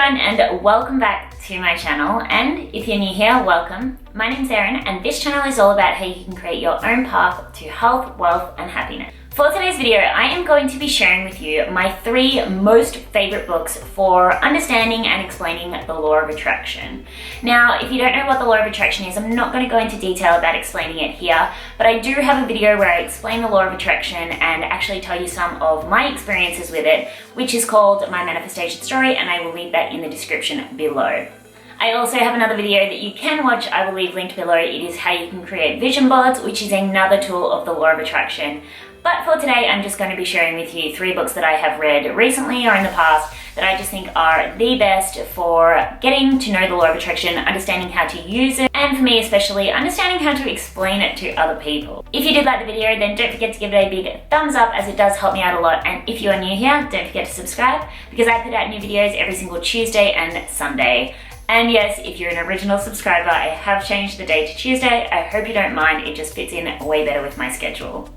everyone and welcome back to my channel, and if you're new here, welcome. My name's Erin and this channel is all about how you can create your own path to health, wealth and happiness. For today's video, I am going to be sharing with you my 3 most favorite books for understanding and explaining the law of attraction. Now, if you don't know what the law of attraction is, I'm not going to go into detail about explaining it here, but I do have a video where I explain the law of attraction and actually tell you some of my experiences with it, which is called My Manifestation Story, and I will leave that in the description below. I also have another video that you can watch, I will leave linked below. It is how you can create vision boards, which is another tool of the law of attraction. But for today, I'm just going to be sharing with you 3 books that I have read recently or in the past that I just think are the best for getting to know the law of attraction, understanding how to use it, and for me especially, understanding how to explain it to other people. If you did like the video, then don't forget to give it a big thumbs up, as it does help me out a lot. And if you are new here, don't forget to subscribe, because I put out new videos every single Tuesday and Sunday. And yes, if you're an original subscriber, I have changed the day to Tuesday. I hope you don't mind, it just fits in way better with my schedule.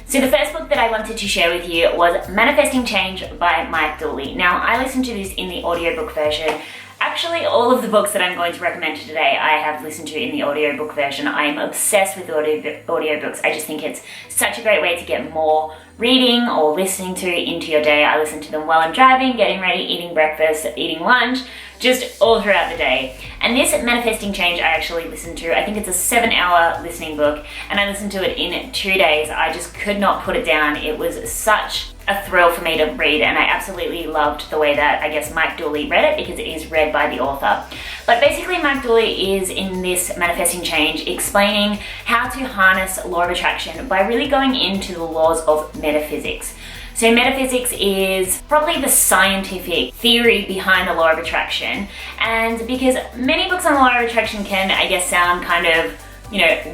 So the first book that I wanted to share with you was Manifesting Change by Mike Dooley. Now, I listened to this in the audiobook version. Actually, all of the books that I'm going to recommend today, I have listened to in the audiobook version. I am obsessed with audiobooks. I just think it's such a great way to get more reading or listening to into your day. I listen to them while I'm driving, getting ready, eating breakfast, eating lunch, just all throughout the day. And this Manifesting Change I actually listened to. I think it's a 7-hour listening book, and I listened to it in 2 days. I just could not put it down. It was such a thrill for me to read, and I absolutely loved the way that, I guess, Mike Dooley read it, because it is read by the author. But basically, Mike Dooley is in this Manifesting Change explaining how to harness law of attraction by really going into the laws of metaphysics. So metaphysics is probably the scientific theory behind the law of attraction, and because many books on the law of attraction can, I guess, sound kind of,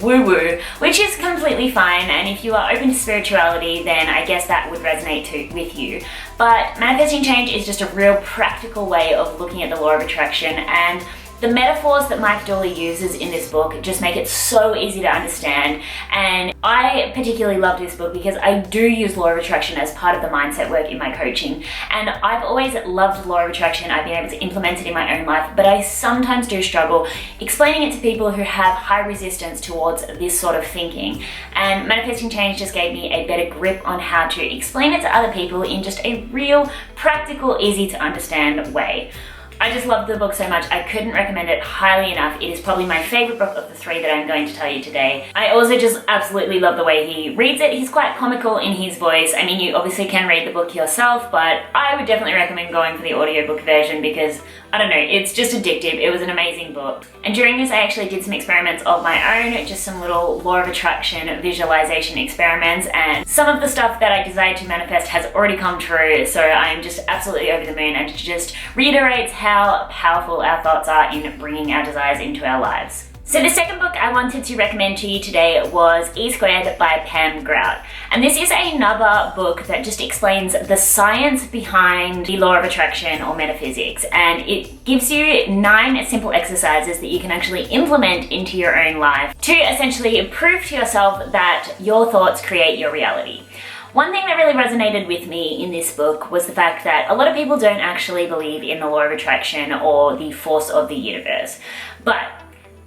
woo-woo, which is completely fine, and if you are open to spirituality, then I guess that would resonate with you. But Manifesting Change is just a real practical way of looking at the law of attraction, and the metaphors that Mike Dooley uses in this book just make it so easy to understand. And I particularly love this book because I do use law of attraction as part of the mindset work in my coaching. And I've always loved law of attraction. I've been able to implement it in my own life, but I sometimes do struggle explaining it to people who have high resistance towards this sort of thinking. And Manifesting Change just gave me a better grip on how to explain it to other people in just a real, practical, easy to understand way. I just love the book so much. I couldn't recommend it highly enough. It is probably my favorite book of the 3 that I'm going to tell you today. I also just absolutely love the way he reads it. He's quite comical in his voice. I mean, you obviously can read the book yourself, but I would definitely recommend going for the audiobook version because, I don't know, it's just addictive. It was an amazing book. And during this, I actually did some experiments of my own, just some little law of attraction visualization experiments, and some of the stuff that I desired to manifest has already come true, so I'm just absolutely over the moon, and it just reiterates how powerful our thoughts are in bringing our desires into our lives. So the second book I wanted to recommend to you today was E Squared by Pam Grout. And this is another book that just explains the science behind the law of attraction or metaphysics. And it gives you 9 simple exercises that you can actually implement into your own life to essentially prove to yourself that your thoughts create your reality. One thing that really resonated with me in this book was the fact that a lot of people don't actually believe in the law of attraction or the force of the universe. But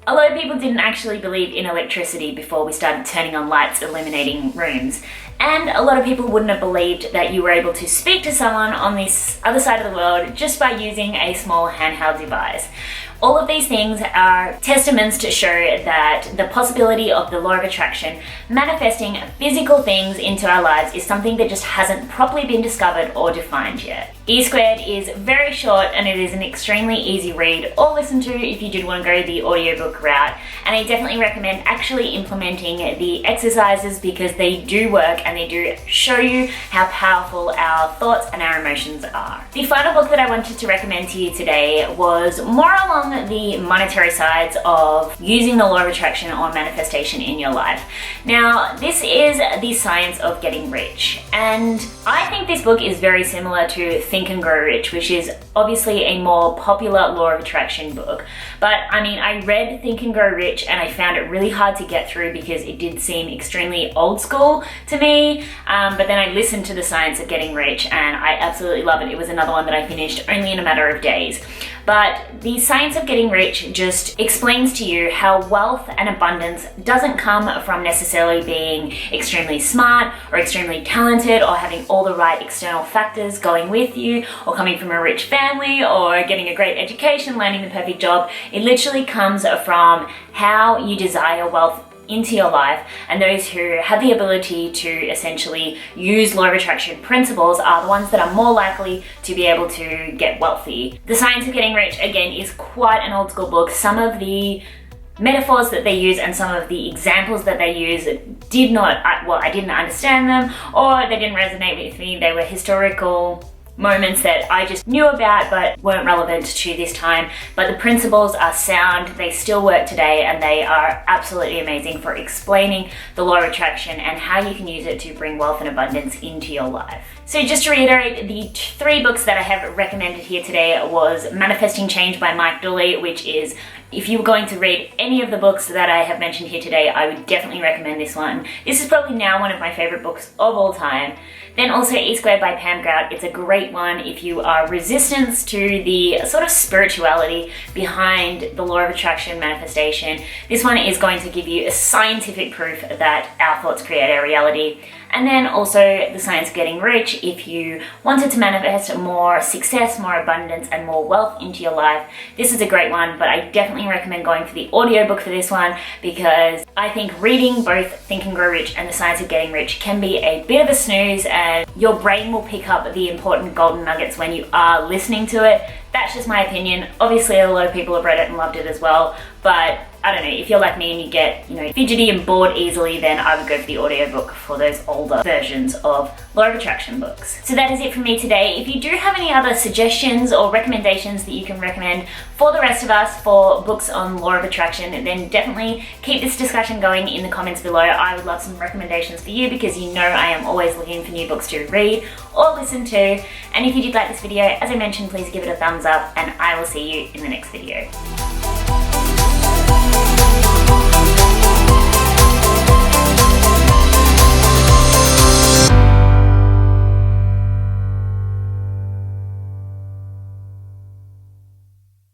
a lot of people didn't actually believe in electricity before we started turning on lights, illuminating rooms. And a lot of people wouldn't have believed that you were able to speak to someone on this other side of the world just by using a small handheld device. All of these things are testaments to show that the possibility of the law of attraction manifesting physical things into our lives is something that just hasn't properly been discovered or defined yet. E Squared is very short and it is an extremely easy read or listen to if you did want to go the audiobook route. And I definitely recommend actually implementing the exercises because they do work and they do show you how powerful our thoughts and our emotions are. The final book that I wanted to recommend to you today was more along the monetary sides of using the law of attraction or manifestation in your life. Now, this is the science of getting rich. And I think this book is very similar to Think and Grow Rich, which is obviously a more popular law of attraction book. But I mean, I read Think and Grow Rich and I found it really hard to get through because it did seem extremely old school to me. But then I listened to The Science of Getting Rich and I absolutely love it. It was another one that I finished only in a matter of days. but the Science of Getting Rich just explains to you how wealth and abundance doesn't come from necessarily being extremely smart or extremely talented or having all the right external factors going with you or coming from a rich family or getting a great education, landing the perfect job. It literally comes from how you desire wealth into your life, and those who have the ability to essentially use law of attraction principles are the ones that are more likely to be able to get wealthy. The Science of Getting Rich, again, is quite an old school book. Some of the metaphors that they use and some of the examples that they use did not, well, I didn't understand them, or they didn't resonate with me. They were historical moments that I just knew about but weren't relevant to this time. But the principles are sound, they still work today, and they are absolutely amazing for explaining the law of attraction and how you can use it to bring wealth and abundance into your life. So just to reiterate, the 3 books that I have recommended here today was Manifesting Change by Mike Dooley, which is, if you were going to read any of the books that I have mentioned here today, I would definitely recommend this one. This is probably now one of my favorite books of all time. Then also E Squared by Pam Grout. It's a great one if you are resistant to the sort of spirituality behind the law of attraction manifestation. This one is going to give you a scientific proof that our thoughts create our reality. And then also The Science of Getting Rich if you wanted to manifest more success, more abundance, and more wealth into your life. This is a great one, but I definitely recommend going for the audiobook for this one because I think reading both Think and Grow Rich and The Science of Getting Rich can be a bit of a snooze, and your brain will pick up the important golden nuggets when you are listening to it. That's just my opinion. Obviously, a lot of people have read it and loved it as well, but I don't know, if you're like me and you get, fidgety and bored easily, then I would go for the audiobook for those older versions of Law of Attraction books. So that is it from me today. If you do have any other suggestions or recommendations that you can recommend for the rest of us for books on Law of Attraction, then definitely keep this discussion going in the comments below. I would love some recommendations for you because you know I am always looking for new books to read or listen to. And if you did like this video, as I mentioned, please give it a thumbs up, and I will see you in the next video.